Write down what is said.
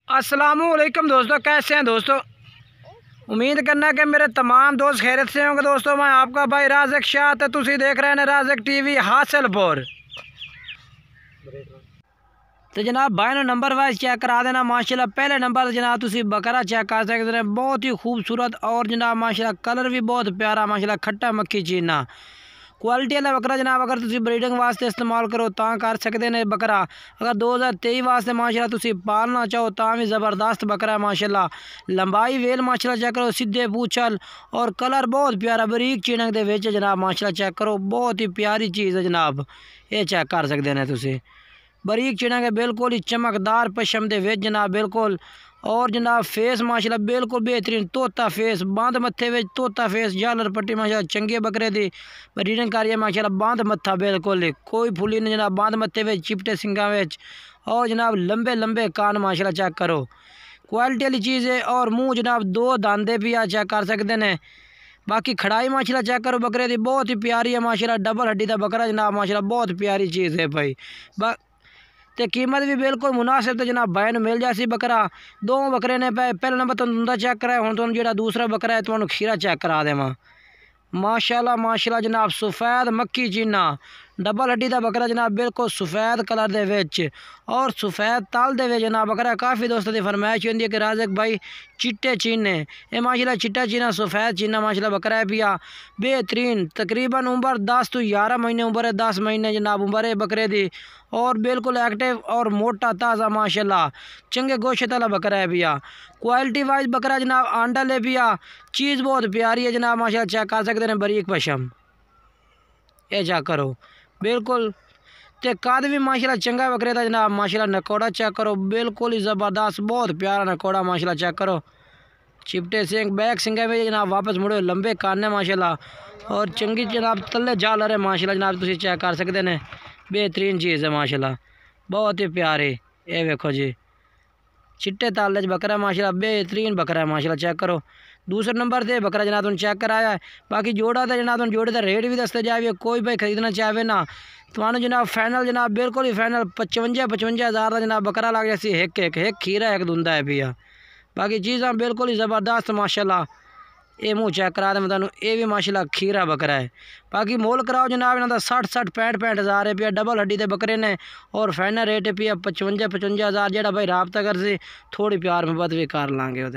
अस्सलामुअलैकुम दोस्तों, कैसे हैं दोस्तों। उम्मीद करना कि मेरे तमाम दोस्त खैरियत से होंगे। दोस्तों मैं आपका भाई राज़िक शाह तो तुसी देख रहे हैं राज़िक टीवी हासिलपुर। तो जनाब भाई ने नंबर वाइज चेक करा देना माशाल्लाह। पहले नंबर जनाब तुसी बकरा चेक कर सकते हैं, बहुत ही खूबसूरत और जनाब माशाल्लाह कलर भी बहुत प्यारा माशाल्लाह, खट्टा मक्खी चीना क्वालिटी वाला बकरा जनाब। अगर तुसी ब्रीडिंग वास्ते इस्तेमाल करो तां कर सकते हैं बकरा। अगर 2023 वास्ते माशाल्लाह तुसी पालना चाहो तां भी ज़बरदस्त बकरा है माशाल्लाह। लंबाई वेल माशाल्लाह चेक करो, सीधे पूछल और कलर बहुत प्यारा बरीक चिनक दे विच जनाब माशाल्लाह चेक करो, बहुत ही प्यारी चीज़ है जनाब। ये चेक कर सकते हैं तुसी, बरीक चिनक है, बिल्कुल ही चमकदार पशम दे विच जनाब बिल्कुल। और जनाब फेस माशाल्लाह बिल्कुल बेहतरीन तोता फेस, बांध मत्थे विच तोता फेस, झालर पट्टी माशाल्लाह चंगे बकरे दी ब्रीडिंग करिए माशाल्लाह। बांध मत्था बिल्कुल कोई फुली नहीं जनाब, बांध मत्थे विच चिपटे सिंगा विच और जनाब लंबे लंबे कान माशाल्लाह चेक करो, क्वालिटी वाली चीज़ है। और मुँह जनाब 2 दांदे भी आ चेक कर सकते हैं। बाकी खड़ाई माशाल्लाह चेक करो बकरे दी, बहुत ही प्यारी है माशाल्लाह। डबल हड्डी का बकरा जनाब माशाल्लाह, बहुत प्यारी चीज़ है भाई। तो कीमत भी बिल्कुल मुनासिब तो जनाब भाई ने मिल जासी बकरा। 2 बकरे ने पहले नंबर तो तुंदा चेक कराया, हुण तुहानू जो दूसरा बकरा है तुहानू खीरा चेक करा देवां। माशाल्लाह माशाल्लाह जनाब, सफ़ेद मक्खी चीना डबल हड्डी का बकरा जनाब, बिल्कुल सफ़ेद कलर दे विच और सफ़ेद तल दे विच जनाब बकरा। काफ़ी दोस्तों की फरमाइश होंदी है कि राज़िक भाई चिट्टे चीने, ये माशाल्लाह चिट्टा चीना सफ़ेद चीना माशाल्लाह बकरा है पिया बेहतरीन। तकरीबन उम्र 10 तो 11 महीने उम्र है, 10 महीने जनाब उम्र है बकरे दी। और बिल्कुल एक्टिव और मोटा ताज़ा माशाल्लाह, चंगे गोश्त वाला बकरा है पिया। क्वालिटी वाइज बकरा जनाब आंडा ले पिया, चीज़ बहुत प्यारी है जनाब माशाल्लाह, चेक कर सकते हैं बरीक पशम, ये चेक करो बिल्कुल। तो कद भी माशाल्लाह चंगा बकरे था जनाब माशाल्लाह। नकोड़ा चेक करो, बिल्कुल ही ज़बरदस्त बहुत प्यारा नकोड़ा माशाल्लाह चेक करो। चिपटे सिंग बैक सिंगे में जनाब वापस मुड़े, लंबे कान है माशाल्लाह और चंगी जनाब तले झालर है माशाल्लाह जनाब, तुम चेक कर सकते हैं। बेहतरीन चीज़ है माशाल्लाह, बहुत ही प्यारे। ये देखो जी चिट्टे ताले बकरा माशाल्लाह, बेहतरीन बकरा है माशाल्लाह चेक करो। दूसरे नंबर से बकरा जनाब तुम चेक कराया है। बाकी जोड़ा था जनाब तुम जोड़े का रेट भी दसते जाए, कोई भाई खरीदना चाहे ना तो जनाब फाइनल जनाब बिल्कुल ही फाइनल 55 हज़ार का जनाब बकरा लग जैसी एक खीरा एक दूंदा है भैया। बाकी चीज़ा बिल्कुल ही ज़बरदस्त माशाल्लाह। ये मुँह चेक करा दे मैं तुहानू, ये भी माशाल्लाह खीरा बकरा है। बाकी मोल कराओ जनाब इन्हों का 60-65 हज़ार रुपया डबल हड्डी के बकरे ने और फाइनल रेट है पिया 55 हज़ार। जो भाई राबता कर सी थोड़ी प्यार मुहब्बत भी कर लाँगे।